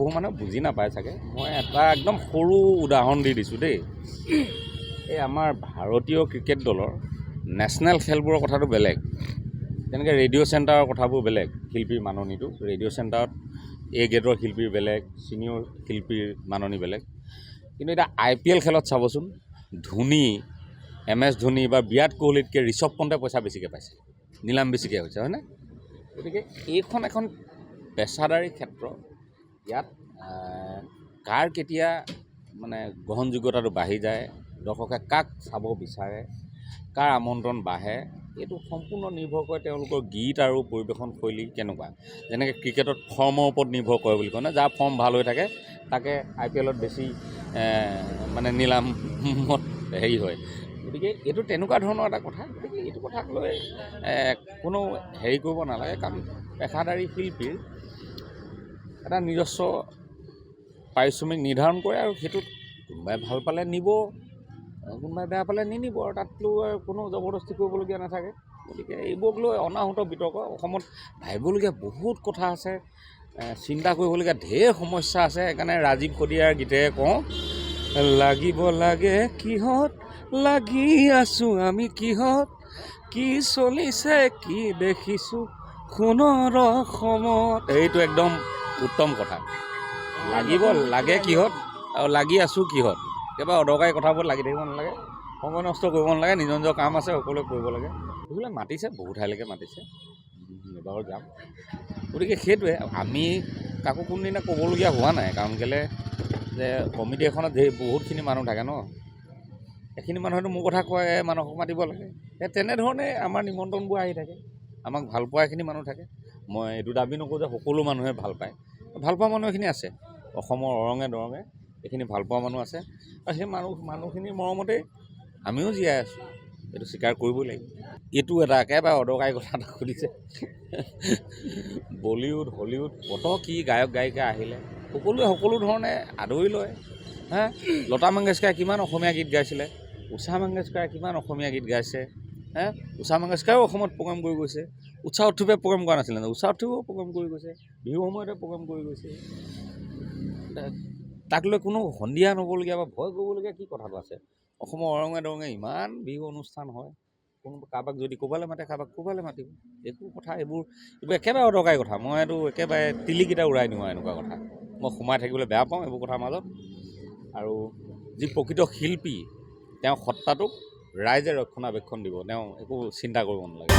বহু মানুহে বুজি নাপায় চাগে। মই এটা একদম সৰু উদাহৰণ দি দিছোঁ দেই। এই আমাৰ ভাৰতীয় ক্ৰিকেট দলৰ নেশ্যনেল খেলবোৰৰ কথাটো বেলেগ, তেনেকৈ ৰেডিঅ' চেণ্টাৰৰ কথাবোৰ বেলেগ। শিল্পীৰ মাননিটো ৰেডিঅ' চেণ্টাৰত এ গ্ৰেডৰ শিল্পীৰ বেলেগ, ছিনিয়ৰ শিল্পীৰ মাননি বেলেগ। কিন্তু এতিয়া IPL খেলত চাবচোন, ধোনী, MS ধোনী বা বিৰাট কোহলিতকৈ ঋষভ পন্তে পইচা বেছিকৈ পাইছে, নিলাম বেছিকৈ হৈছে, হয়নে? গতিকে এইখন এখন পেচাদাৰী ক্ষেত্ৰ। ইয়াত কাৰ কেতিয়া মানে গ্ৰহণযোগ্যতাটো বাঢ়ি যায়, দৰ্শকে কাক চাব বিচাৰে, কাৰ আমন্ত্ৰণ বাঢ়ে, এইটো সম্পূৰ্ণ নিৰ্ভৰ কৰে তেওঁলোকৰ গীত আৰু পৰিৱেশন শৈলী কেনেকুৱা। যেনেকৈ ক্ৰিকেটত ফৰ্মৰ ওপৰত নিৰ্ভৰ কৰে বুলি কয় ন, যাৰ ফৰ্ম ভাল হৈ থাকে তাকে IPLত বেছি মানে নিলামত হেৰি হয়। গতিকে এইটো তেনেকুৱা ধৰণৰ এটা কথা। গতিকে এইটো কথাক লৈ কোনো হেৰি কৰিব নালাগে, কাৰণ পেচাদাৰী শিল্পীৰ এটা নিজস্ব পাৰিশ্ৰমিক নিৰ্ধাৰণ কৰে আৰু সেইটোত কোনোবাই ভাল পালে নিব, কোনোবাই বেয়া পালে নিনিব, আৰু তাততো কোনো জবৰদস্তি কৰিবলগীয়া নাথাকে। গতিকে এইবোৰক লৈ অনাহুত বিতৰ্ক। অসমত ভাবিবলগীয়া বহুত কথা আছে, চিন্তা কৰিবলগীয়া ঢেৰ সমস্যা আছে। সেইকাৰণে ৰাজীৱ শদিয়াৰ গীতেৰে কওঁ, লাগিব লাগে কিহত লাগি আছোঁ আমি কিহত, কি চলিছে কি দেখিছোঁ সোণৰ অসমত। এইটো একদম উত্তম কথা। লাগিব লাগে কিহত আৰু লাগি আছোঁ কিহত। একেবাৰে অদৰকাৰী কথাবোৰত লাগি থাকিব নালাগে, সময় নষ্ট কৰিব নালাগে, নিজৰ নিজৰ কাম আছে সকলোৱে কৰিব লাগে। সেইবিলাক মাতিছে, বহু ঠাইলৈকে মাতিছে, এবাৰো যাম। গতিকে সেইটোৱে, আমি কাকো কোনদিনা ক'বলগীয়া হোৱা নাই, কাৰণ কেলৈ যে কমিটি এখনত বহুতখিনি মানুহ থাকে ন, এইখিনি মানুহেতো মোৰ কথা কয় মানুহক মাতিব লাগে। তেনেধৰণে আমাৰ নিমন্ত্ৰণবোৰ আহি থাকে, আমাক ভাল পোৱা এইখিনি মানুহ থাকে। মই এইটো দাবী নকৰোঁ যে সকলো মানুহে ভাল পায়, ভাল পোৱা মানুহ এইখিনি আছে। অসমৰ অৰঙে দৰঙে এইখিনি ভাল পোৱা মানুহ আছে, আৰু সেই মানুহখিনিৰ মৰমতেই আমিও জীয়াই আছোঁ, এইটো স্বীকাৰ কৰিবই লাগিব। এইটো এটা একেবাৰে অদৰকাৰী কথা এটা সুধিছে। বলিউড হলিউড কত কি গায়ক গায়িকা আহিলে, সকলোৱে সকলো ধৰণে আদৰি লয়। লতা মংগেশকাৰে কিমান অসমীয়া গীত গাইছিলে, ঊষা মংগেশকাৰে কিমান অসমীয়া গীত গাইছে। ঊষা মংগেশকাৰেও অসমত প্ৰগ্ৰাম কৰি গৈছে, ঊষা উত্থুপে প্ৰগ্ৰাম কৰা নাছিলে, ঊষা উত্থুপেও প্ৰগ্ৰাম কৰি গৈছে, বিহু সময়তে প্ৰগ্ৰাম কৰি গৈছে। তাক লৈ কোনো সন্ধিয়া নবলগীয়া বা ভয় কৰিবলগীয়া কি কথাটো আছে। অসমৰ অৰঙে দৰঙে ইমান বিহু অনুষ্ঠান হয়, কাৰোবাক যদি ক'ৰবালৈ মাতে কাৰোবাক ক'ৰবালৈ মাতিব। একো কথা এইবোৰ একেবাৰে অদৰকাৰী কথা। মই এইটো একেবাৰে তিলিকিটা উৰাই দিওঁ আৰু এনেকুৱা কথা। মই সোমাই থাকিবলৈ বেয়া পাওঁ এইবোৰ কথাৰ মাজত। আৰু যি প্ৰকৃত শিল্পী, তেওঁ সত্তাটোক ৰাইজে ৰক্ষণাবেক্ষণ দিব, তেওঁ একো চিন্তা কৰিব নালাগে।